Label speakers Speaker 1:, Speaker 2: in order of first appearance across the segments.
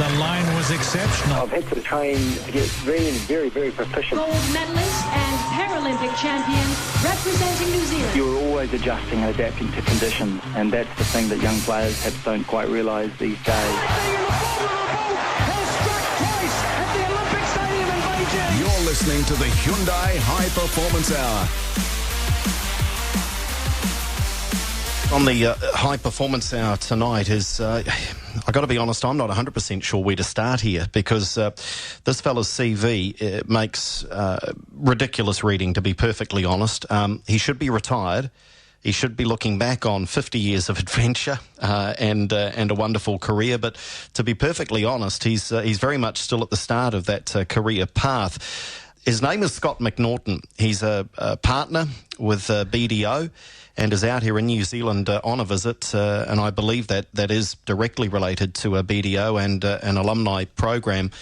Speaker 1: the line was exceptional.
Speaker 2: I've had to train to get very, very proficient.
Speaker 3: Gold medalist and Paralympic champion representing New Zealand.
Speaker 2: You're always adjusting and adapting to conditions, and that's the thing that young players perhaps don't quite realise these days.
Speaker 4: You're listening to the Hyundai High Performance Hour.
Speaker 5: On the High Performance Hour tonight is, I've got to be honest, I'm not 100% sure where to start here, because this fella's CV makes ridiculous reading, to be perfectly honest. He should be retired. He should be looking back on 50 years of adventure and a wonderful career. But to be perfectly honest, he's very much still at the start of that career path. His name is Scott McNaughton. He's a partner with BDO and is out here in New Zealand on a visit, and I believe that is directly related to a BDO and an alumni program.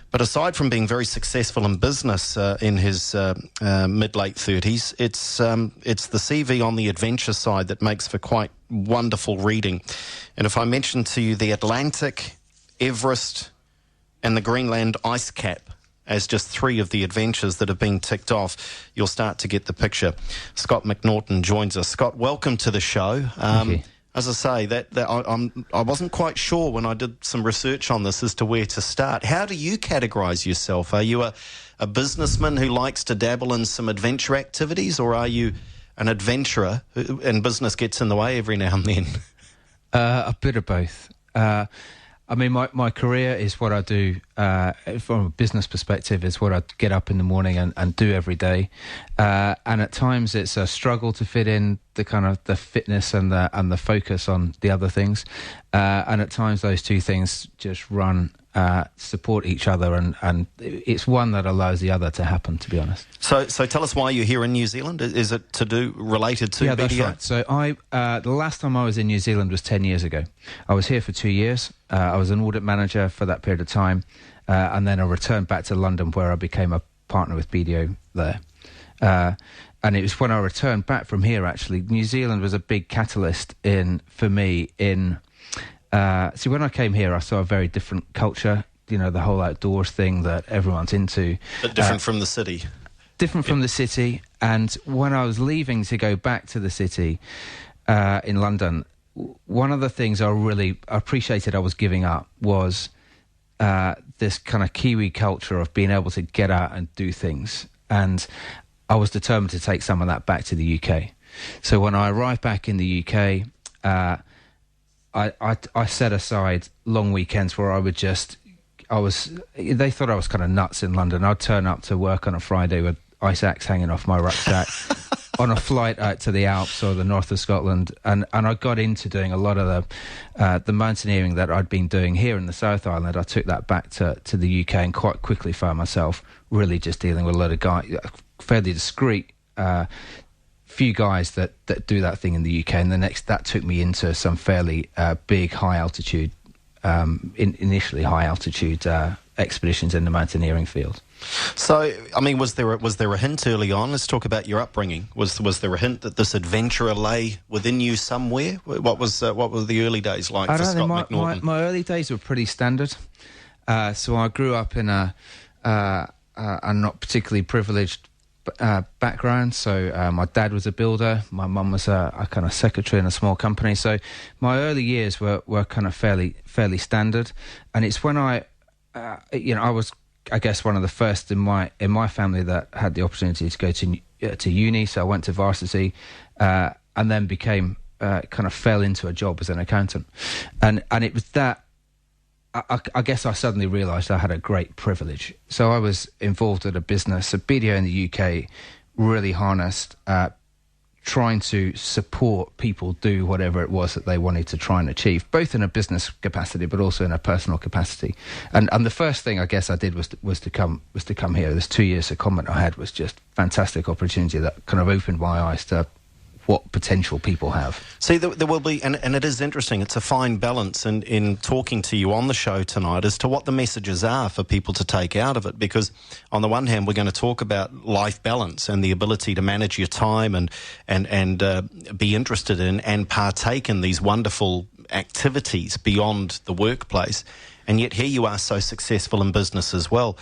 Speaker 5: But aside from being very successful in business in his mid-late 30s, it's the CV on the adventure side that makes for quite wonderful reading. And if I mention to you the Atlantic, Everest and the Greenland ice cap as just three of the adventures that have been ticked off, you'll start to get the picture. Scott McNaughton joins us. Scott, welcome to the show. As I say, I wasn't quite sure when I did some research on this as to where to start. How do you categorise yourself? Are you a businessman who likes to dabble in some adventure activities, or are you an adventurer and business gets in the way every now and then?
Speaker 6: A bit of both. I mean, my career is what I do from a business perspective, is what I get up in the morning and do every day. And at times it's a struggle to fit in the kind of the fitness and the focus on the other things. And at times those two things just support each other, and it's one that allows the other to happen, to be honest.
Speaker 5: So tell us why you're here in New Zealand. Is it related to BDO?
Speaker 6: That's right. So the last time I was in New Zealand was 10 years ago. I was here for 2 years. I was an audit manager for that period of time, and then I returned back to London, where I became a partner with BDO there. And it was when I returned back from here, actually, New Zealand was a big catalyst for me. See, when I came here, I saw a very different culture, the whole outdoors thing that everyone's into.
Speaker 5: But different from the city.
Speaker 6: Different from the city. And when I was leaving to go back to the city in London, one of the things I really appreciated I was giving up was this kind of Kiwi culture of being able to get out and do things. And I was determined to take some of that back to the UK. So when I arrived back in the UK, I set aside long weekends where they thought I was kind of nuts in London. I'd turn up to work on a Friday with ice axe hanging off my rucksack on a flight out to the Alps or the north of Scotland. And I got into doing a lot of the mountaineering that I'd been doing here in the South Island. I took that back to the UK and quite quickly found myself really just dealing with a lot of guys, fairly discreet, few guys that do that thing in the UK, and that took me into some fairly big high altitude, initially high altitude expeditions in the mountaineering field.
Speaker 5: So, I mean, was there a hint early on? Let's talk about your upbringing. Was there a hint that this adventurer lay within you somewhere? What were the early days like for Scott McNaughton?
Speaker 6: My early days were pretty standard. So I grew up in a not particularly privileged background. So my dad was a builder, my mum was a kind of secretary in a small company. So my early years were kind of fairly standard. And it's when I was, I guess, one of the first in my family that had the opportunity to go to uni. So I went to varsity and then became kind of fell into a job as an accountant. And it was that. I guess I suddenly realised I had a great privilege. So I was involved with a business. A BDO in the UK really harnessed trying to support people do whatever it was that they wanted to try and achieve, both in a business capacity but also in a personal capacity. And the first thing I guess I did was to come here. This 2 years secondment I had was just fantastic opportunity that kind of opened my eyes to what potential people have.
Speaker 5: See, there will be, and it is interesting, it's a fine balance in talking to you on the show tonight as to what the messages are for people to take out of it, because on the one hand we're going to talk about life balance and the ability to manage your time and be interested in and partake in these wonderful activities beyond the workplace, and yet here you are so successful in business as well.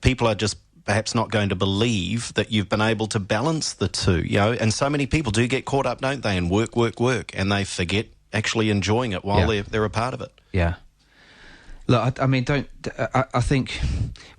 Speaker 5: People are just perhaps not going to believe that you've been able to balance the two, and so many people do get caught up, don't they, in work, and they forget actually enjoying it while they're a part of it.
Speaker 6: Yeah. Look, I think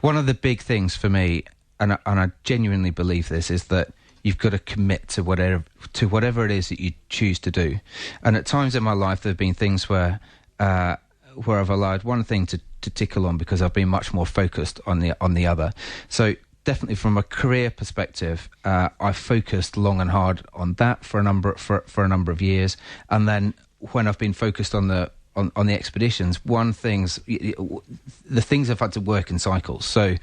Speaker 6: one of the big things for me, and I genuinely believe this, is that you've got to commit to whatever it is that you choose to do. And at times in my life, there have been things where I've allowed one thing to tickle on because I've been much more focused on the other. So definitely from a career perspective, I focused long and hard on that for a number of years, and then when I've been focused on the expeditions, the things have had to work in cycles. So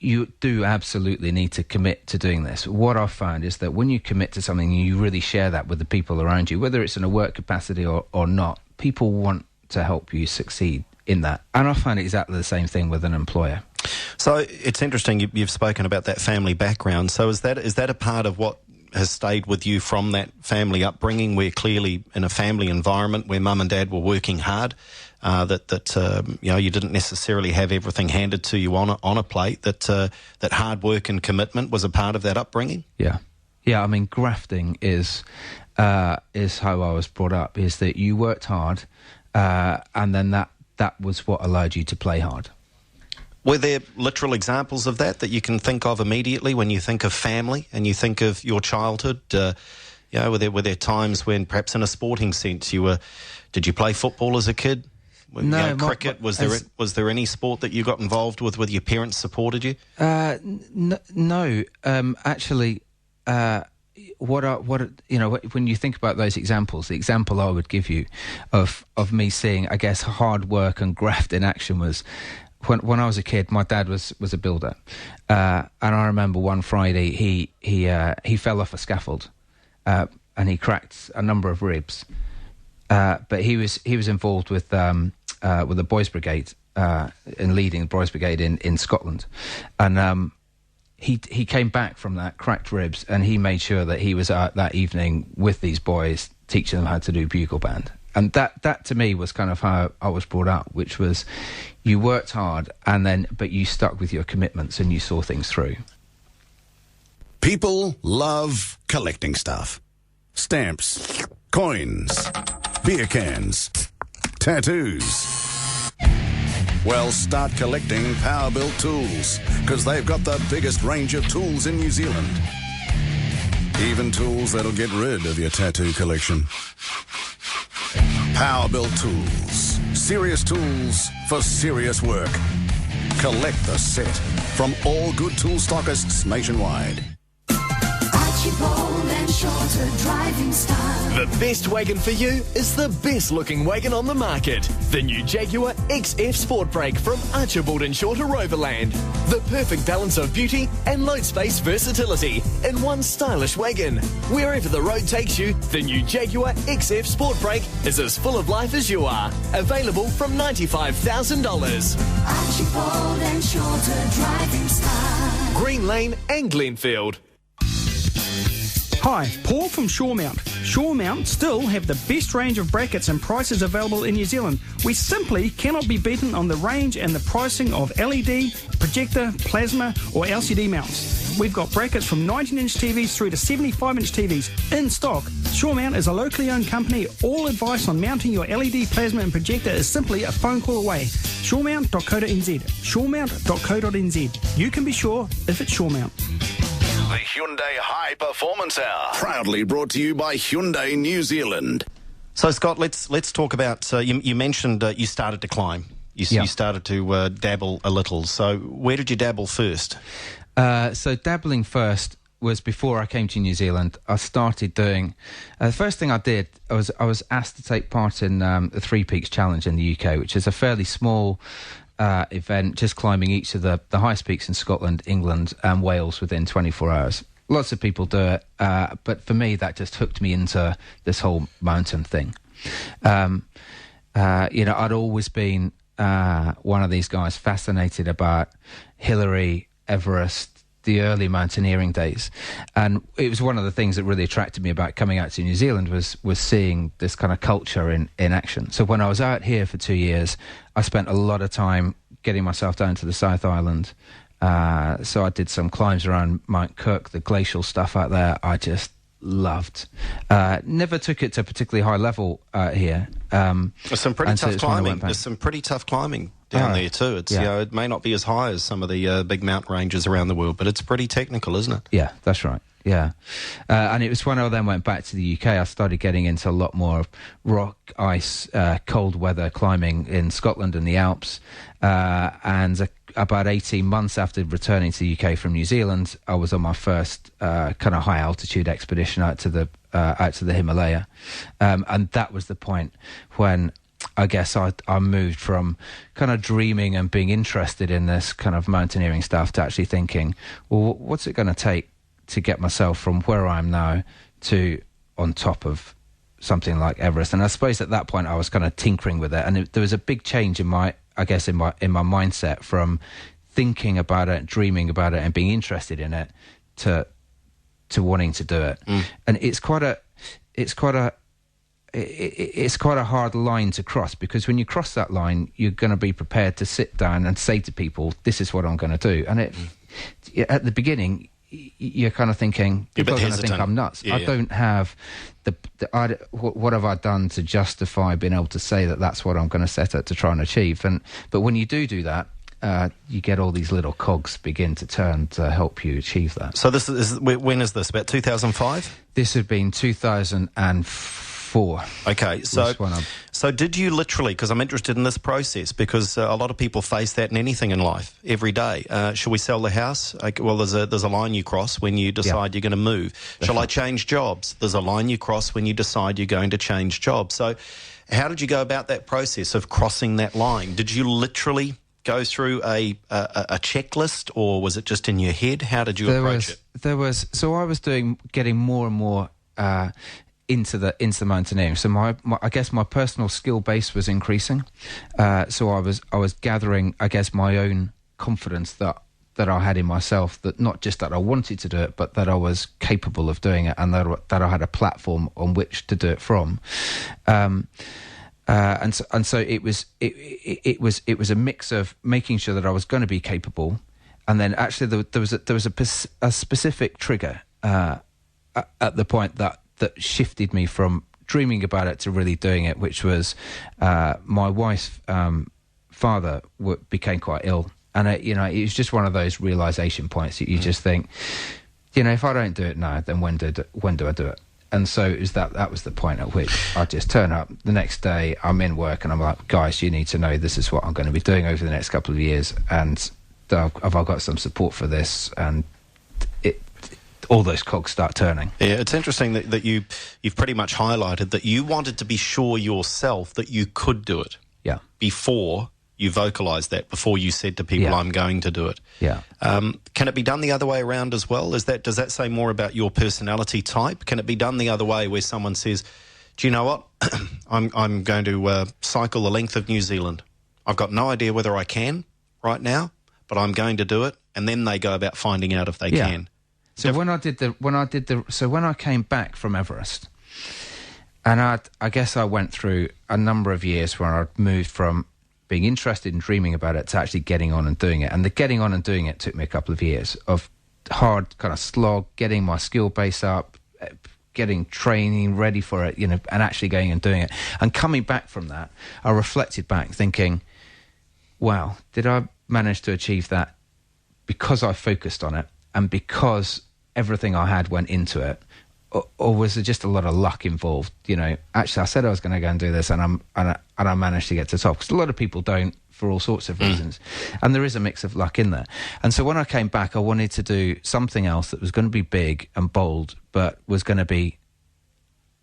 Speaker 6: you do absolutely need to commit to doing this. What I've found is that when you commit to something, you really share that with the people around you, whether it's in a work capacity or not. People want to help you succeed in that. And I find exactly the same thing with an employer.
Speaker 5: So it's interesting you've spoken about that family background. So is that a part of what has stayed with you from that family upbringing, where clearly in a family environment where mum and dad were working hard, you didn't necessarily have everything handed to you on a plate, that hard work and commitment was a part of that upbringing?
Speaker 6: Yeah. I mean, grafting is how I was brought up, is that you worked hard, and then that was what allowed you to play hard.
Speaker 5: Were there literal examples of that you can think of immediately when you think of family and you think of your childhood? Were there times when, perhaps in a sporting sense, did you play football as a kid?
Speaker 6: No.
Speaker 5: Cricket? Was there any sport that you got involved with your parents supported you?
Speaker 6: No. Actually, when you think about those examples, the example I would give you of me seeing, I guess, hard work and graft in action was when I was a kid. My dad was a builder, and I remember one Friday he fell off a scaffold, and he cracked a number of ribs. But he was involved with the Boys Brigade, in leading the Boys Brigade in Scotland, and he came back from that, cracked ribs, and he made sure that he was out that evening with these boys, teaching them how to do bugle band. And that to me was kind of how I was brought up, which was you worked hard but you stuck with your commitments and you saw things through.
Speaker 4: People love collecting stuff. Stamps, coins, beer cans, tattoos. Well, start collecting Powerbuilt tools, because they've got the biggest range of tools in New Zealand. Even tools that'll get rid of your tattoo collection. Powerbuilt tools. Serious tools for serious work. Collect the set from all good tool stockists nationwide.
Speaker 1: And shorter driving style.
Speaker 7: The best wagon for you is the best looking wagon on the market. The new Jaguar XF Sport Brake from Archibald and Shorter Overland. The perfect balance of beauty and load space versatility in one stylish wagon. Wherever the road takes you, the new Jaguar XF Sport Brake is as full of life as you are. Available from $95,000.
Speaker 1: Archibald and Shorter driving style.
Speaker 7: Green Lane and Glenfield.
Speaker 8: Hi, Paul from Shawmount. Shawmount still have the best range of brackets and prices available in New Zealand. We simply cannot be beaten on the range and the pricing of LED, projector, plasma or LCD mounts. We've got brackets from 19-inch TVs through to 75-inch TVs in stock. Shawmount is a locally owned company. All advice on mounting your LED, plasma and projector is simply a phone call away. Shawmount.co.nz. Shawmount.co.nz. You can be sure if it's Shawmount.
Speaker 4: The Hyundai High Performance Hour, proudly brought to you by Hyundai New Zealand.
Speaker 5: So, Scott, let's talk about, you mentioned you started to climb. You started to dabble a little. So where did you dabble first?
Speaker 6: So dabbling first was before I came to New Zealand. I started doing... the first thing I did, I was asked to take part in the Three Peaks Challenge in the UK, which is a fairly small... event, just climbing each of the highest peaks in Scotland, England and Wales within 24 hours. Lots of people do it, but for me that just hooked me into this whole mountain thing. I'd always been one of these guys fascinated about Hillary, Everest, the early mountaineering days. And it was one of the things that really attracted me about coming out to New Zealand was seeing this kind of culture in action. So when I was out here for 2 years, I spent a lot of time getting myself down to the South Island. So I did some climbs around Mount Cook, the glacial stuff out there. I just loved. Never took it to a particularly high level here.
Speaker 5: There's some pretty tough climbing. There's some pretty tough climbing down there too. It's it may not be as high as some of the big mountain ranges around the world, but it's pretty technical, isn't it?
Speaker 6: Yeah, that's right. Yeah, and it was when I then went back to the UK, I started getting into a lot more rock, ice, cold weather climbing in Scotland and the Alps. And about 18 months after returning to the UK from New Zealand, I was on my first kind of high altitude expedition out to the Himalaya, and that was the point when I guess I moved from kind of dreaming and being interested in this kind of mountaineering stuff to actually thinking, well, what's it going to take to get myself from where I am now to on top of something like Everest? And I suppose at that point I was kind of tinkering with it, and there was a big change in my mindset from thinking about it, dreaming about it, and being interested in it to wanting to do it. And it's quite a hard line to cross, because when you cross that line, you're going to be prepared to sit down and say to people, "This is what I'm going to do." And at the beginning, you're kind of thinking, people are going to think I'm nuts. I don't have what have I done to justify being able to say that that's what I'm going to set out to try and achieve? But when you do that, you get all these little cogs begin to turn to help you achieve that.
Speaker 5: So when is this? About 2005?
Speaker 6: This had been 2004.
Speaker 5: Okay, so did you literally, because I'm interested in this process, because a lot of people face that in anything in life every day. Shall we sell the house? Okay, well, there's a line you cross when you decide you're going to move. Shall I change jobs? There's a line you cross when you decide you're going to change jobs. So how did you go about that process of crossing that line? Did you literally go through a checklist, or was it just in your head? How did you approach it?
Speaker 6: So I was getting more and more into the mountaineering. So I guess my personal skill base was increasing. So I was gathering, I guess, my own confidence that I had in myself, that not just that I wanted to do it, but that I was capable of doing it, and that I had a platform on which to do it from. And so it was a mix of making sure that I was going to be capable, and then actually there was a specific trigger at the point that shifted me from dreaming about it to really doing it, which was my wife's father became quite ill, and it was just one of those realization points that you just think, if I don't do it now, then when do I do it? And so it was that was the point at which I just turn up the next day. I'm in work and I'm like, guys, you need to know this is what I'm going to be doing over the next couple of years, and have I got some support for this? And all those cogs start turning.
Speaker 5: Yeah, it's interesting that you've pretty much highlighted that you wanted to be sure yourself that you could do it.
Speaker 6: Yeah.
Speaker 5: Before you vocalised that, before you said to people, I'm going to do it.
Speaker 6: Yeah.
Speaker 5: Can it be done the other way around as well? Does that say more about your personality type? Can it be done the other way, where someone says, do you know what? I'm going to cycle the length of New Zealand. I've got no idea whether I can right now, but I'm going to do it. And then they go about finding out if they can.
Speaker 6: So when I came back from Everest, and I guess I went through a number of years where I'd moved from being interested and dreaming about it to actually getting on and doing it. And the getting on and doing it took me a couple of years of hard kind of slog, getting my skill base up, getting training ready for it, and actually going and doing it. And coming back from that, I reflected back thinking, wow, did I manage to achieve that because I focused on it and because everything I had went into it, or was there just a lot of luck involved? Actually, I said I was going to go and do this, and I managed to get to the top, because a lot of people don't, for all sorts of reasons, and there is a mix of luck in there. And so when I came back, I wanted to do something else that was going to be big and bold, but was going to be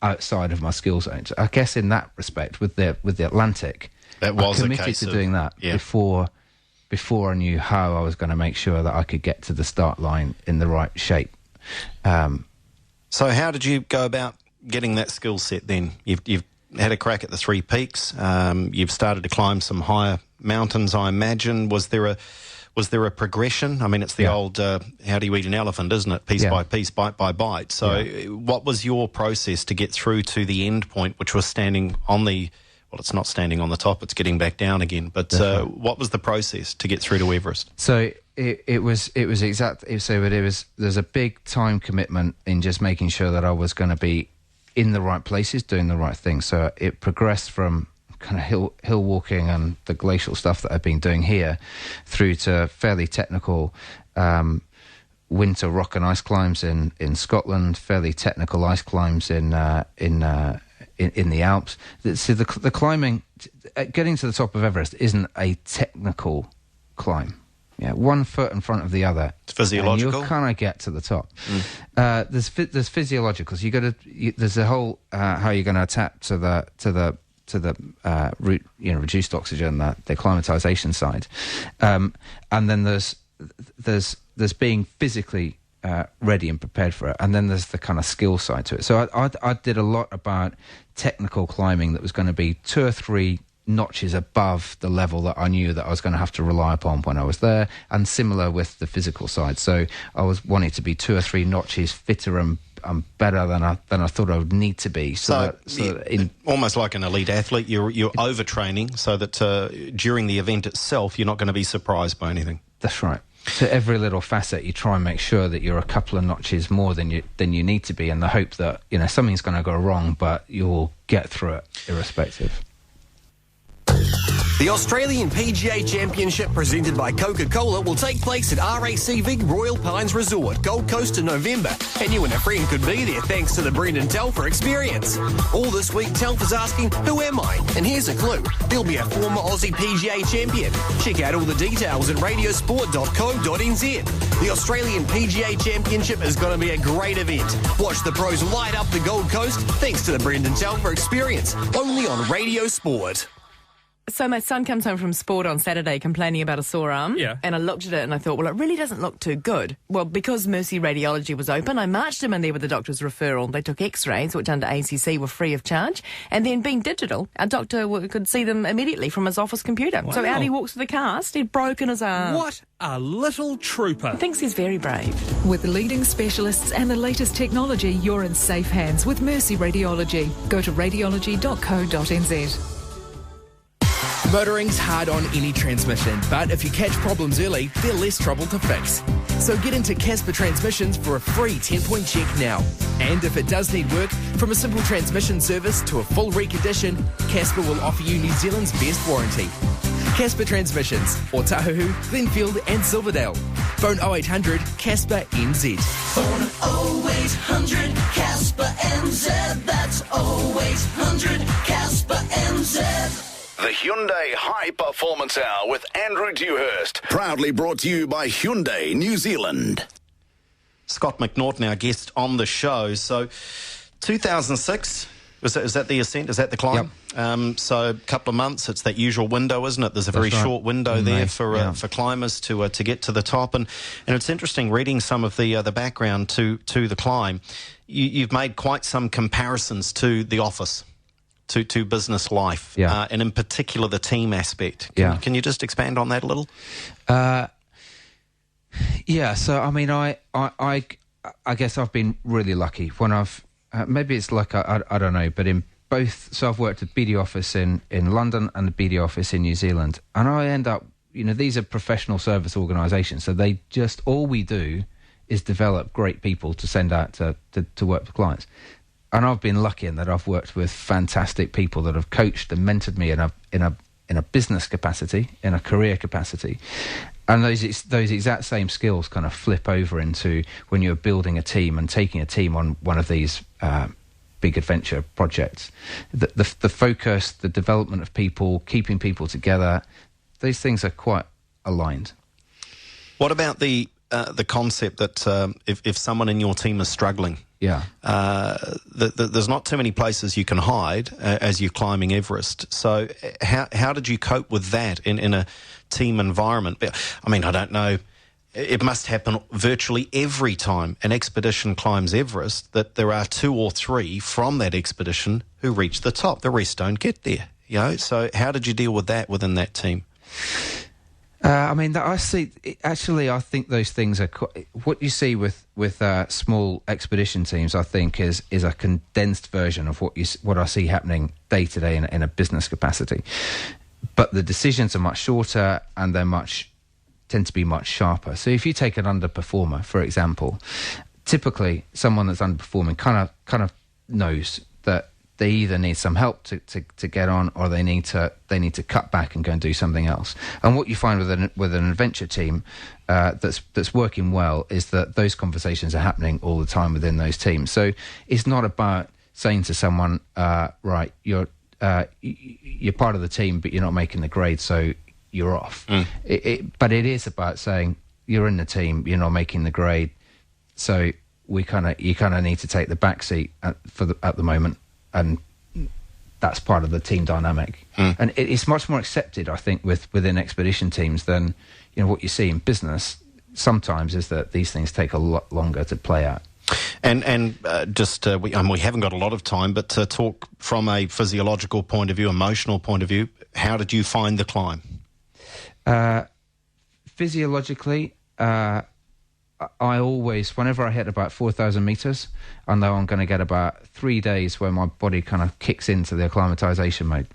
Speaker 6: outside of my skill zone. So I guess in that respect, with the Atlantic,
Speaker 5: that was
Speaker 6: I committed to doing that before I knew how I was going to make sure that I could get to the start line in the right shape.
Speaker 5: So how did you go about getting that skill set then? You've had a crack at the 3 peaks. You've started to climb some higher mountains, I imagine. Was there Was there a progression? I mean, it's the old how do you eat an elephant, isn't it? Piece by piece, bite by bite. So what was your process to get through to the end point, which was standing on the... Well, it's not standing on the top, it's getting back down again. But what was the process to get through to Everest?
Speaker 6: So it was exactly... So there's a big time commitment in just making sure that I was going to be in the right places, doing the right thing. So it progressed from kind of hill walking and the glacial stuff that I've been doing here through to fairly technical winter rock and ice climbs in Scotland, fairly technical ice climbs in the Alps. So the climbing, getting to the top of Everest isn't a technical climb. Yeah, 1 foot in front of the other.
Speaker 5: It's physiological.
Speaker 6: And you'll kind of get to the top. There's physiologicals. There's a whole how you're going to adapt to the reduced oxygen, the acclimatization side, and then there's being physically ready and prepared for it, and then there's the kind of skill side to it. So I did a lot about technical climbing that was going to be 2 or 3 notches above the level that I knew that I was going to have to rely upon when I was there, and similar with the physical side. So I was wanting to be 2 or 3 notches fitter and better than I thought I would need to be.
Speaker 5: Almost like an elite athlete, you're overtraining so that during the event itself you're not going to be surprised by anything.
Speaker 6: That's right. So every little facet, you try and make sure that you're a couple of notches more than you need to be, in the hope that something's going to go wrong, but you'll get through it irrespective.
Speaker 7: The Australian PGA Championship presented by Coca-Cola will take place at RACV Royal Pines Resort, Gold Coast in November, and you and a friend could be there thanks to the Brendan Telfer experience. All this week, Telfer's asking, who am I? And here's a clue. There'll be a former Aussie PGA champion. Check out all the details at radiosport.co.nz. The Australian PGA Championship is going to be a great event. Watch the pros light up the Gold Coast thanks to the Brendan Telfer experience, only on Radio Sport.
Speaker 9: So my son comes home from sport on Saturday complaining about a sore arm.
Speaker 10: Yeah.
Speaker 9: And I looked at it and I thought, well, it really doesn't look too good. Well, because Mercy Radiology was open, I marched him in there with the doctor's referral. They took x-rays, which under ACC were free of charge. And then being digital, our doctor could see them immediately from his office computer.
Speaker 10: Wow.
Speaker 9: So out he walks to the cast. He'd broken his arm.
Speaker 10: What a little trooper.
Speaker 9: He thinks he's very brave.
Speaker 11: With leading specialists and the latest technology, you're in safe hands with Mercy Radiology. Go to radiology.co.nz.
Speaker 12: Motoring's hard on any transmission, but if you catch problems early, they're less trouble to fix. So get into Casper Transmissions for a free 10-point check now. And if it does need work, from a simple transmission service to a full recondition, Casper will offer you New Zealand's best warranty. Casper Transmissions, Otahuhu, Glenfield and Silverdale. Phone 0800 Casper NZ.
Speaker 1: Phone 0800 Casper NZ. That's 0800 Casper NZ.
Speaker 4: The Hyundai High Performance Hour with Andrew Dewhurst. Proudly brought to you by Hyundai New Zealand.
Speaker 5: Scott McNaughton, our guest on the show. So, 2006, is that the ascent? Is that the climb?
Speaker 6: Yep.
Speaker 5: So, a couple of months. It's that usual window, isn't it? There's a very short window there for climbers to get to the top. And it's interesting reading some of the background to the climb. You've made quite some comparisons to the office. To business life, and in particular the team aspect. Can you just expand on that a little?
Speaker 6: So I mean, I guess I've been really lucky when I've maybe it's like I don't know, but in both. So I've worked at BD office in London and the BD office in New Zealand, and I end up, these are professional service organisations, so they just all we do is develop great people to send out to work for clients. And I've been lucky in that I've worked with fantastic people that have coached and mentored me in a business capacity, in a career capacity. And those exact same skills kind of flip over into when you're building a team and taking a team on one of these big adventure projects. The focus, the development of people, keeping people together, these things are quite aligned.
Speaker 5: What about the concept that if someone in your team is struggling, there's not too many places you can hide as you're climbing Everest. So how did you cope with that in a team environment? I mean, I don't know. It must happen virtually every time an expedition climbs Everest that there are 2 or 3 from that expedition who reach the top. The rest don't get there. So how did you deal with that within that team?
Speaker 6: I mean, I think those things are what you see with small expedition teams. I think is a condensed version of what I see happening day to day in a business capacity. But the decisions are much shorter and tend to be much sharper. So if you take an underperformer, for example, typically someone that's underperforming kind of knows that they either need some help to get on, or they need to cut back and go and do something else. And what you find with an adventure team that's working well is that those conversations are happening all the time within those teams. So it's not about saying to someone, right, you're part of the team, but you're not making the grade, so you're off. But it is about saying you're in the team, you're not making the grade, so you kind of need to take the back seat at the moment. And that's part of the team dynamic. And it's much more accepted, I think, within expedition teams than what you see in business sometimes, is that these things take a lot longer to play out.
Speaker 5: And we haven't got a lot of time, but to talk from a physiological point of view, emotional point of view, how did you find the climb?
Speaker 6: Physiologically, I always, whenever I hit about 4,000 metres, I know I'm going to get about 3 days where my body kind of kicks into the acclimatisation mode.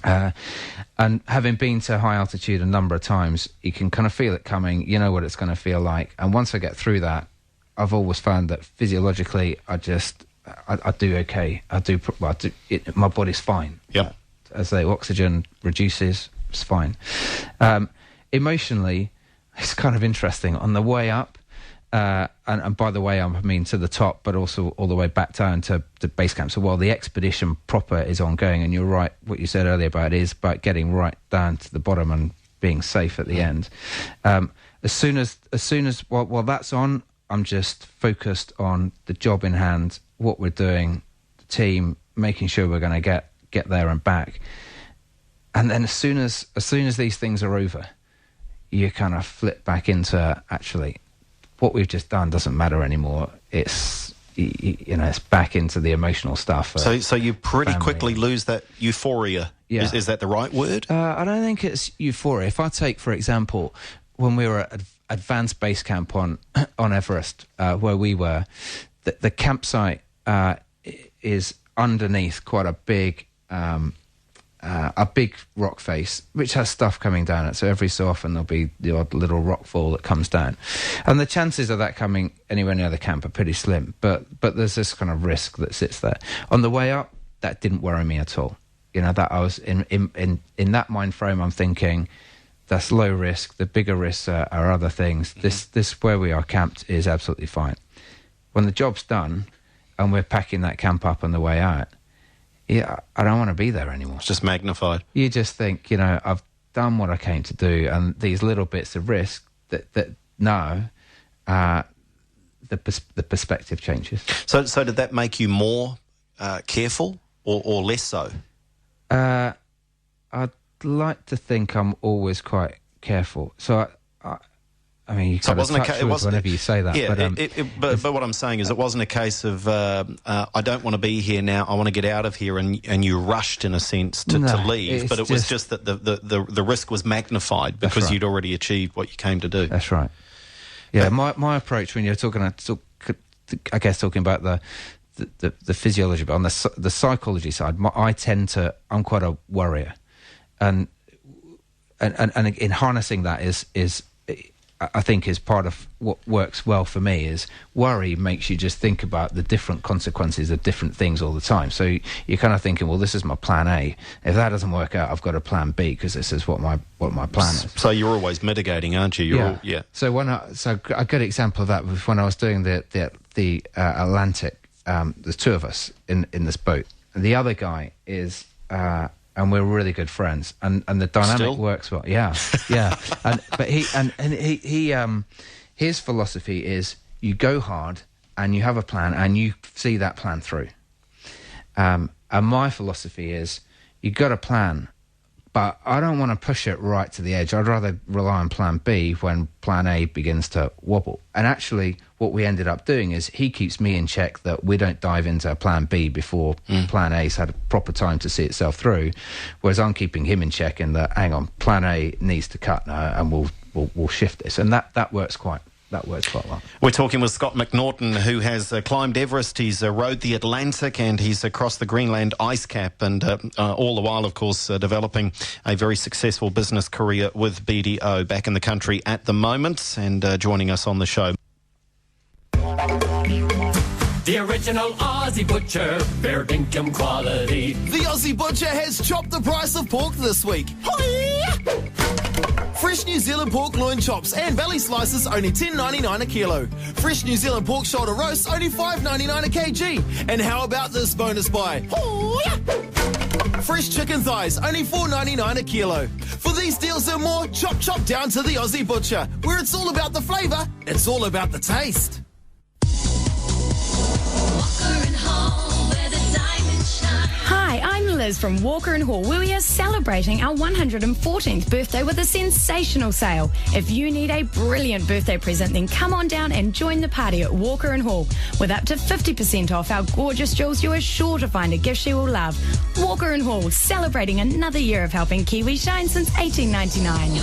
Speaker 6: And having been to high altitude a number of times, you can kind of feel it coming, you know what it's going to feel like. And once I get through that, I've always found that physiologically, I do okay. My body's fine.
Speaker 5: Yep.
Speaker 6: As the oxygen reduces, it's fine. Emotionally, it's kind of interesting. On the way up, and by the way, I mean to the top, but also all the way back down to base camp. So while the expedition proper is ongoing, and you're right, what you said earlier about it is about getting right down to the bottom and being safe at the end. As soon as while that's on, I'm just focused on the job in hand, what we're doing, the team, making sure we're going to get there and back. And then as soon as these things are over, you kind of flip back into, actually, what we've just done doesn't matter anymore. It's it's back into the emotional stuff.
Speaker 5: So you pretty quickly lose that euphoria.
Speaker 6: Yeah.
Speaker 5: Is that the right word?
Speaker 6: I don't think it's euphoria. If I take, for example, when we were at Advanced Base Camp on Everest, where we were, the campsite is underneath quite a big rock face, which has stuff coming down it. So every so often there'll be the odd little rock fall that comes down, and the chances of that coming anywhere near the camp are pretty slim. But there's this kind of risk that sits there. On the way up, that didn't worry me at all. That I was in that mind frame. I'm thinking, that's low risk. The bigger risks are other things. This where we are camped is absolutely fine. When the job's done and we're packing that camp up on the way out, I don't want to be there anymore.
Speaker 5: It's just magnified.
Speaker 6: You just think, I've done what I came to do, and these little bits of risk that now the perspective changes.
Speaker 5: So did that make you more careful or less so?
Speaker 6: I'd like to think I'm always quite careful. So I mean, you kind of touch wood whenever you say that.
Speaker 5: Yeah, but what I'm saying is, it wasn't a case of I don't want to be here now, I want to get out of here, and you rushed in a sense to leave. But it was just that the risk was magnified because you'd already achieved what you came to do.
Speaker 6: That's right. Yeah, my approach when you're talking about the physiology, but on the psychology side, I'm quite a worrier, and in harnessing that is I think is part of what works well for me. Is worry makes you just think about the different consequences of different things all the time. So you're kind of thinking, well, this is my plan A. If that doesn't work out, I've got a plan B, because this is what my plan is.
Speaker 5: So you're always mitigating, aren't you? Yeah.
Speaker 6: So a good example of that was when I was doing the Atlantic. There's two of us in this boat, and the other guy is. And we're really good friends, and the dynamic works well. Yeah. But his philosophy is, you go hard and you have a plan and you see that plan through. And my philosophy is, you got a plan, But I don't want to push it right to the edge. I'd rather rely on plan B when plan A begins to wobble. And actually, what we ended up doing is he keeps me in check that we don't dive into plan B before plan A's had a proper time to see itself through, whereas I'm keeping him in check in that, hang on, plan A needs to cut now and we'll shift this. And that works quite well.
Speaker 5: We're talking with Scott McNaughton, who has climbed Everest, he's rode the Atlantic, and he's across the Greenland ice cap, and all the while, of course, developing a very successful business career with BDO back in the country at the moment, and joining us on the show.
Speaker 1: The original Aussie Butcher, fair dinkum quality.
Speaker 7: The Aussie Butcher has chopped the price of pork this week. Hi-ya! Fresh New Zealand pork loin chops and belly slices only $10.99 a kilo. Fresh New Zealand pork shoulder roasts only $5.99 a kg. And how about this bonus buy? Hi-ya! Fresh chicken thighs only $4.99 a kilo. For these deals and more, chop down to the Aussie Butcher, where it's all about the flavour, it's all about the taste.
Speaker 13: Hi, I'm Liz from Walker & Hall, where we are celebrating our 114th birthday with a sensational sale. If you need a brilliant birthday present, then come on down and join the party at Walker & Hall. With up to 50% off our gorgeous jewels, you are sure to find a gift she will love. Walker & Hall, celebrating another year of helping Kiwi shine since 1899.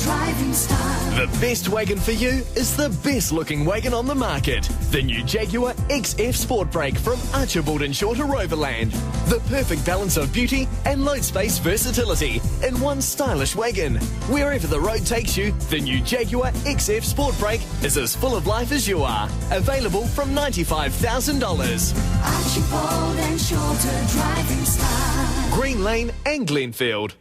Speaker 1: Driving style.
Speaker 7: The best wagon for you is the best looking wagon on the market. The new Jaguar XF Sport Brake from Archibald and Shorter Overland. The perfect balance of beauty and load space versatility in one stylish wagon. Wherever the road takes you, the new Jaguar XF Sport Brake is as full of life as you are. Available from $95,000.
Speaker 1: Archibald and Shorter Driving Style.
Speaker 7: Green Lane and Glenfield.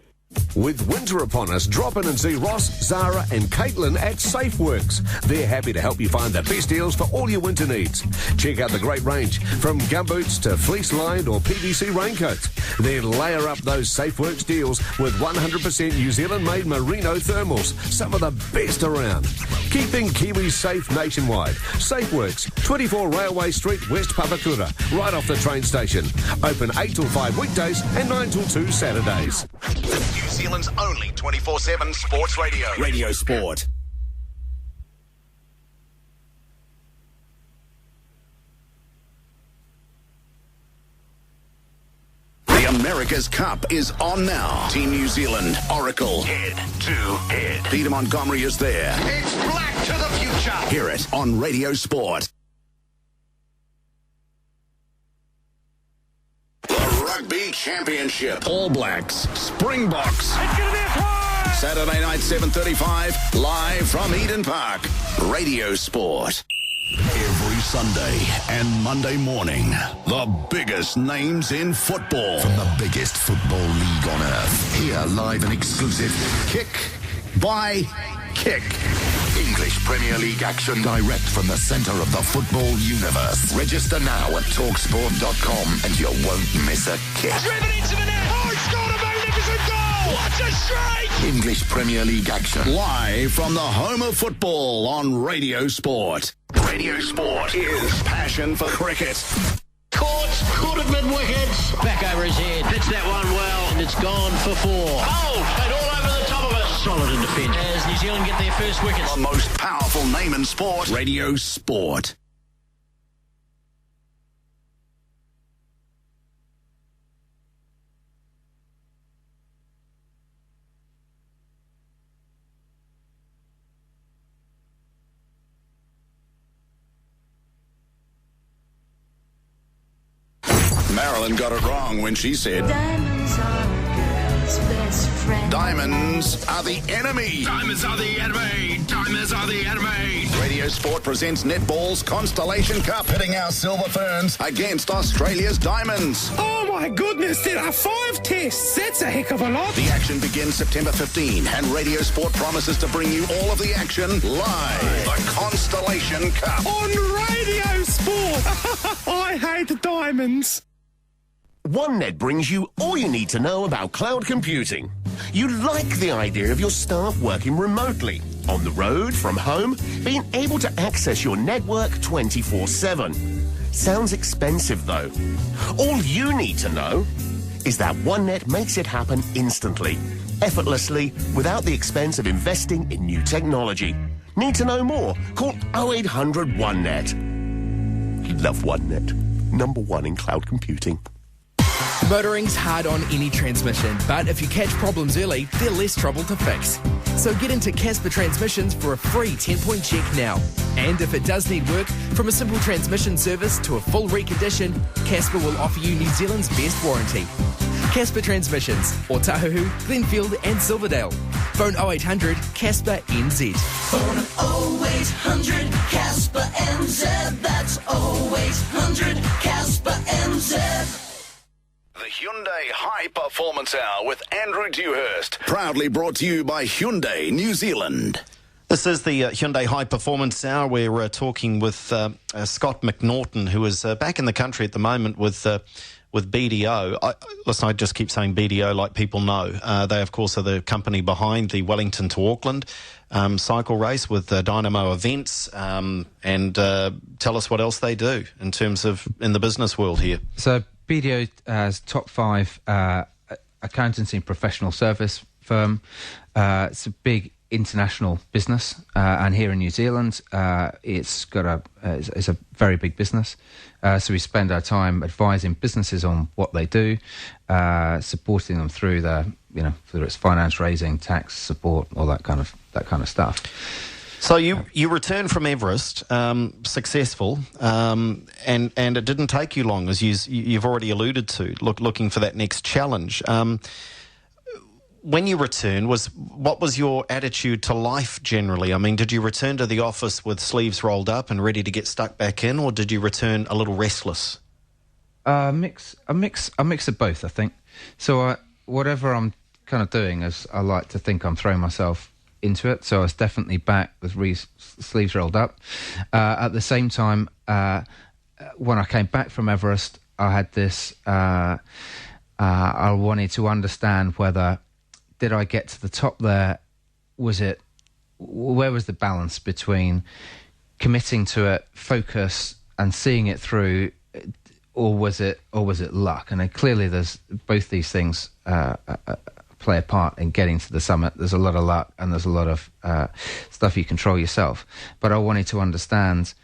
Speaker 14: With winter upon us, drop in and see Ross, Zara and Caitlin at SafeWorks. They're happy to help you find the best deals for all your winter needs. Check out the great range, from gumboots to fleece-lined or PVC raincoats. Then layer up those SafeWorks deals with 100% New Zealand-made merino thermals, some of the best around. Keeping Kiwis safe nationwide. SafeWorks, 24 Railway Street, West Papakura, right off the train station. Open 8 till 5 weekdays and 9 till 2 Saturdays.
Speaker 4: New Zealand's only 24/7 sports radio. Radio Sport. The America's Cup is on now. Team New Zealand, Oracle, head to head. Peter Montgomery is there. It's black to the future. Hear it on Radio Sport. Rugby Championship. All Blacks, Springboks. It's going to be a try! Saturday night, 7:35, live from Eden Park. Radio Sport. Every Sunday and Monday morning, the biggest names in football. From the biggest football league on earth. Here, live and exclusive. Kick by Kick. English Premier League action direct from the centre of the football universe. Register now at talksport.com and you won't miss a kick.
Speaker 1: Driven into the net. Oh, he's scored a magnificent goal. What a strike.
Speaker 4: English Premier League action live from the home of football on Radio Sport. Radio Sport is passion for cricket.
Speaker 15: Caught, good at mid-wicket. Back over his head. Hits that one well, and it's gone for 4. Oh, and all over the top of it. Solid in defence. As New Zealand get their first wicket.
Speaker 4: The most powerful name in sport. Radio Sport. Marilyn got it wrong when she said
Speaker 1: Diamonds are a girl's best friend.
Speaker 4: diamonds are the enemy.
Speaker 1: Diamonds are the enemy. Diamonds are the enemy.
Speaker 4: Radio Sport presents Netball's Constellation Cup, pitting our Silver Ferns against Australia's Diamonds.
Speaker 10: Oh my goodness, there are 5 tests. That's a heck of a lot.
Speaker 4: The action begins September 15, and Radio Sport promises to bring you all of the action live. The Constellation Cup.
Speaker 10: On Radio Sport. I hate diamonds.
Speaker 16: OneNet brings you all you need to know about cloud computing. You like the idea of your staff working remotely. On the road, from home, being able to access your network 24/7. Sounds expensive though. All you need to know is that OneNet makes it happen instantly, effortlessly, without the expense of investing in new technology. Need to know more? Call 0800 OneNet. Love OneNet. Number one in cloud computing.
Speaker 12: Motoring's hard on any transmission, but if you catch problems early, they're less trouble to fix. So get into Casper Transmissions for a free 10-point check now. And if it does need work, from a simple transmission service to a full recondition, Casper will offer you New Zealand's best warranty. Casper Transmissions, Otahuhu, Glenfield and Silverdale. Phone 0800 Casper NZ.
Speaker 17: Phone 0800 Casper NZ. That's 0800 Casper NZ.
Speaker 4: The Hyundai High Performance Hour with Andrew Dewhurst. Proudly brought to you by Hyundai New Zealand.
Speaker 5: This is the Hyundai High Performance Hour. We're talking with Scott McNaughton, who is back in the country at the moment with BDO. I just keep saying BDO like people know. They, of course, are the company behind the Wellington to Auckland cycle race with Dynamo Events. And tell us what else they do in terms of in the business world here.
Speaker 6: So BDO has top 5 accountancy and professional service firm. It's a big international business, and here in New Zealand, it's a very big business. So we spend our time advising businesses on what they do, supporting them through whether it's finance raising, tax support, all that kind of stuff.
Speaker 5: So you returned from Everest, successful, and it didn't take you long, as you've already alluded to, looking for that next challenge. When you returned, what was your attitude to life generally? I mean, did you return to the office with sleeves rolled up and ready to get stuck back in, or did you return a little restless?
Speaker 6: A mix of both, I think. So whatever I'm kind of doing, is I like to think I'm throwing myself into it. So I was definitely back with sleeves rolled up. At the same time, when I came back from Everest, I had this. I wanted to understand whether. Did I get to the top there? Where was the balance between committing to it, focus, and seeing it through, or was it luck? And clearly, there's both these things play a part in getting to the summit. There's a lot of luck, and there's a lot of stuff you control yourself. But I wanted to understand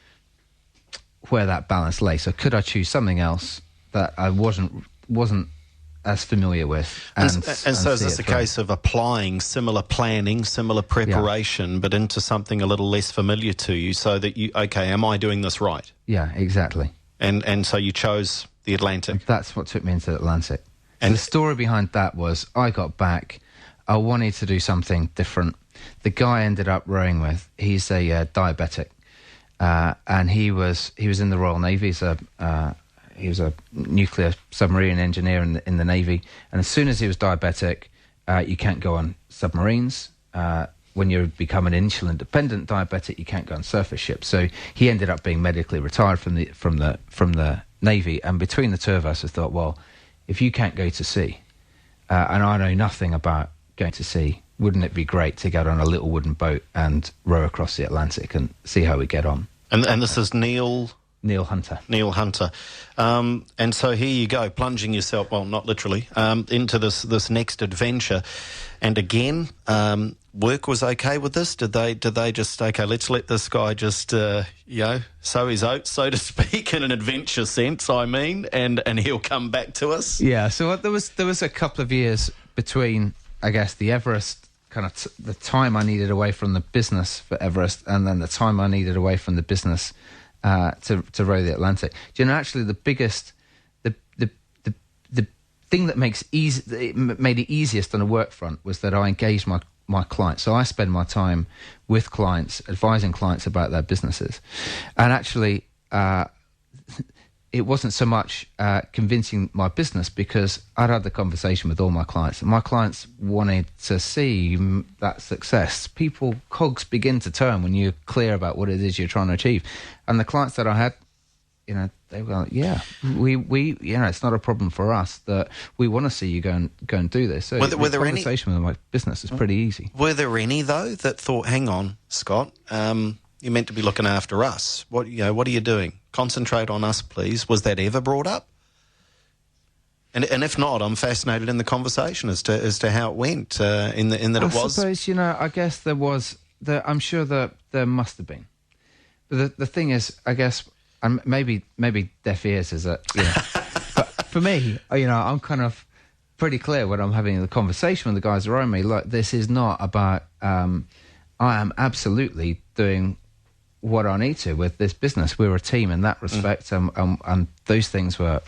Speaker 6: where that balance lay. So, could I choose something else that I wasn't as familiar with.
Speaker 5: And so is this a case of applying similar planning, similar preparation, but into something a little less familiar to you, so that am I doing this right?
Speaker 6: Yeah, exactly.
Speaker 5: And so you chose the Atlantic.
Speaker 6: That's what took me into the Atlantic. And the story behind that was I got back, I wanted to do something different. The guy I ended up rowing with, he's a diabetic, and he was in the Royal Navy. He was a nuclear submarine engineer in the Navy. And as soon as he was diabetic, you can't go on submarines. When you become an insulin-dependent diabetic, you can't go on surface ships. So he ended up being medically retired from the Navy. And between the two of us, I thought, well, if you can't go to sea, and I know nothing about going to sea, wouldn't it be great to get on a little wooden boat and row across the Atlantic and see how we get on?
Speaker 5: And this is Neil
Speaker 6: Hunter.
Speaker 5: Neil Hunter. And so here you go, plunging yourself, well, not literally, into this next adventure. And again, work was okay with this? Did they just, okay, let's let this guy just, sow his oats, so to speak, in an adventure sense, I mean, and he'll come back to us?
Speaker 6: Yeah, so there was a couple of years between, I guess, the Everest, kind of the time I needed away from the business for Everest, and then the time I needed away from the business to row the Atlantic. Do you know, actually, the biggest, the thing that made it easiest on the work front was that I engaged my clients. So I spend my time with clients, advising clients about their businesses. And actually, it wasn't so much convincing my business, because I'd had the conversation with all my clients, and my clients wanted to see that success. Cogs begin to turn when you're clear about what it is you're trying to achieve. And the clients that I had, they were like, yeah, we it's not a problem for us that we want to see you go and do this. So
Speaker 5: were there
Speaker 6: conversation with them, like business is pretty easy.
Speaker 5: Were there any though that thought, hang on, Scott, you're meant to be looking after us. What are you doing? Concentrate on us, please. Was that ever brought up? And if not, I'm fascinated in the conversation as to how it went. In that it was.
Speaker 6: I suppose I guess there was. I'm sure that there must have been. But the thing is, I guess, and maybe deaf ears is it. But for me, I'm kind of pretty clear when I'm having the conversation with the guys around me. Like, this is not about. I am absolutely doing what I need to with this business. We're a team in that respect, and those things were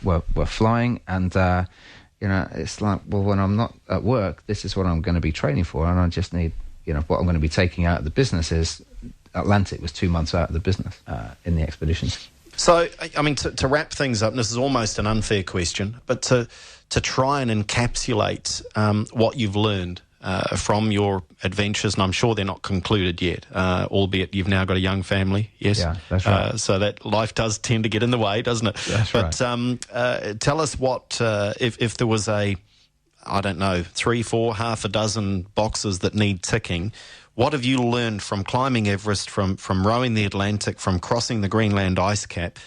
Speaker 6: flying. And it's like, well, when I'm not at work, this is what I'm going to be training for, and I just need, what I'm going to be taking out of the business is. Atlantic was 2 months out of the business in the expeditions.
Speaker 5: So, I mean, to wrap things up, and this is almost an unfair question, but to try and encapsulate what you've learned from your adventures, and I'm sure they're not concluded yet, albeit you've now got a young family, yes?
Speaker 6: Yeah, that's right.
Speaker 5: So that life does tend to get in the way, doesn't it?
Speaker 6: That's right.
Speaker 5: But tell us what, if there was I don't know, 3, 4, half a dozen boxes that need ticking, what have you learned from climbing Everest, from rowing the Atlantic, from crossing the Greenland ice cap,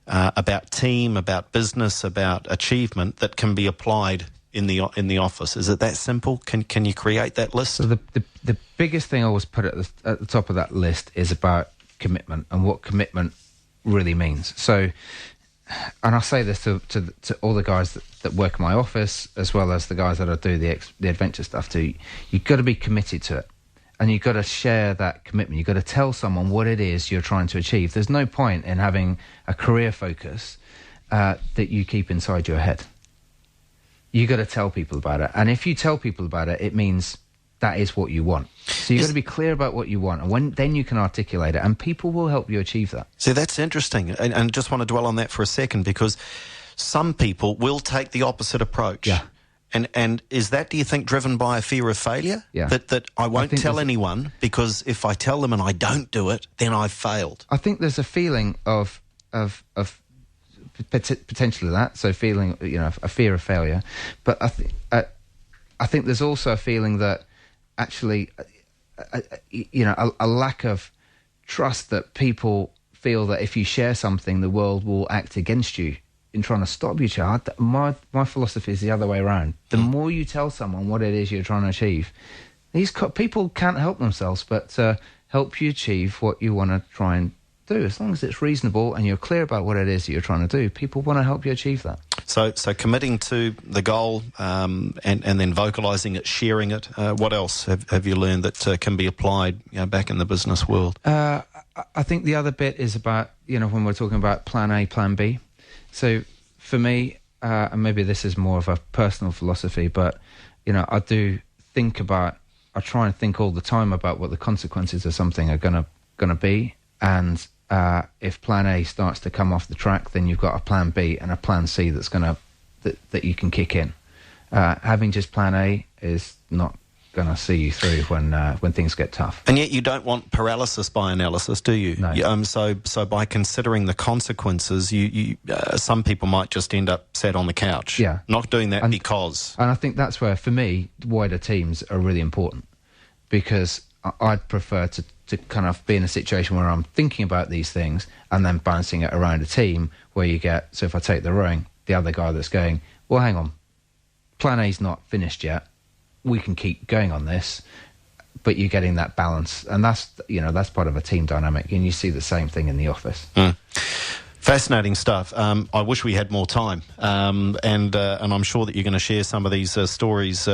Speaker 5: about team, about business, about achievement that can be applied in the office? Is it that simple? Can you create that list?
Speaker 6: So the biggest thing I always put at the top of that list is about commitment and what commitment really means. So, and I say this to all the guys that work in my office, as well as the guys that I do the adventure stuff to. You've got to be committed to it. And you've got to share that commitment. You've got to tell someone what it is you're trying to achieve. There's no point in having a career focus that you keep inside your head. You've got to tell people about it. And if you tell people about it, it means that is what you want. So you've got to be clear about what you want. And then you can articulate it. And people will help you achieve that.
Speaker 5: See, that's interesting. And just want to dwell on that for a second, because some people will take the opposite approach.
Speaker 6: Yeah.
Speaker 5: And is that, do you think, driven by a fear of failure?
Speaker 6: Yeah.
Speaker 5: That I won't tell anyone, because if I tell them and I don't do it, then I've failed.
Speaker 6: I think there's a feeling of potentially that, so feeling, a fear of failure. But I think there's also a feeling that actually, a lack of trust, that people feel that if you share something, the world will act against you in trying to stop you. My philosophy is the other way around. The more you tell someone what it is you're trying to achieve, these people can't help themselves but help you achieve what you want to try and do. As long as it's reasonable and you're clear about what it is that you're trying to do, people want to help you achieve that.
Speaker 5: So committing to the goal and then vocalising it, sharing it. What else have you learned that can be applied back in the business world?
Speaker 6: I think the other bit is about, when we're talking about plan A, plan B. So for me, and maybe this is more of a personal philosophy, but, I do think about, I try and think all the time about what the consequences of something are going to be. And if plan A starts to come off the track, then you've got a plan B and a plan C that you can kick in. Having just plan A is not going to see you through when things get tough.
Speaker 5: And yet you don't want paralysis by analysis, do you?
Speaker 6: No.
Speaker 5: So by considering the consequences, you some people might just end up sat on the couch.
Speaker 6: Yeah.
Speaker 5: Not doing that because.
Speaker 6: And I think that's where, for me, wider teams are really important, because I'd prefer to kind of be in a situation where I'm thinking about these things and then bouncing it around a team where you get, so if I take the rowing, the other guy that's going, well, hang on, plan A's not finished yet. We can keep going on this, but you're getting that balance, and that's part of a team dynamic, and you see the same thing in the office.
Speaker 5: Fascinating stuff. I wish we had more time, and I'm sure that you're going to share some of these stories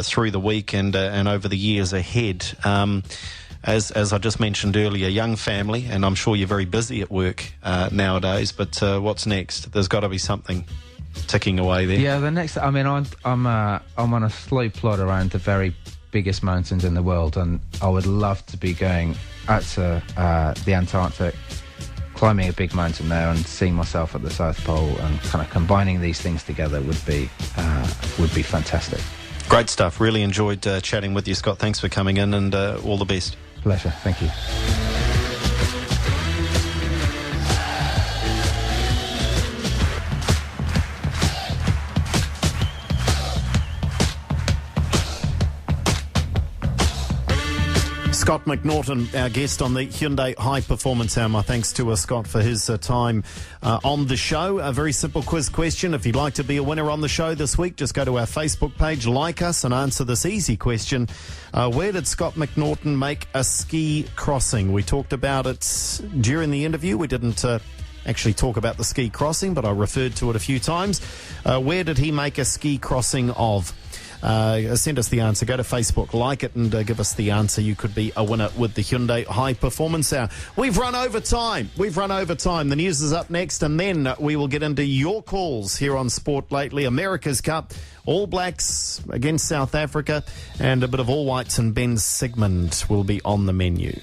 Speaker 5: through the week and over the years ahead. As I just mentioned earlier, young family, and I'm sure you're very busy at work nowadays. But what's next? There's got to be something ticking away there.
Speaker 6: Yeah, the next. I mean, I'm on a slow plod around the very biggest mountains in the world, and I would love to be going out to the Antarctic, climbing a big mountain there, and seeing myself at the South Pole, and kind of combining these things together would be fantastic.
Speaker 5: Great stuff. Really enjoyed chatting with you, Scott. Thanks for coming in, and all the best.
Speaker 6: Pleasure. Thank you.
Speaker 5: Scott McNaughton, our guest on the Hyundai High Performance Hour. My thanks to Scott for his time on the show. A very simple quiz question. If you'd like to be a winner on the show this week, just go to our Facebook page, like us, and answer this easy question. Where did Scott McNaughton make a ski crossing? We talked about it during the interview. We didn't actually talk about the ski crossing, but I referred to it a few times. Where did he make a ski crossing of? Send us the answer. Go to Facebook, like it, and give us the answer. You could be a winner with the Hyundai High Performance Hour. We've run over time. The news is up next, and then we will get into your calls here on Sport Lately. America's Cup, All Blacks against South Africa, and a bit of All Whites and Ben Sigmund will be on the menu.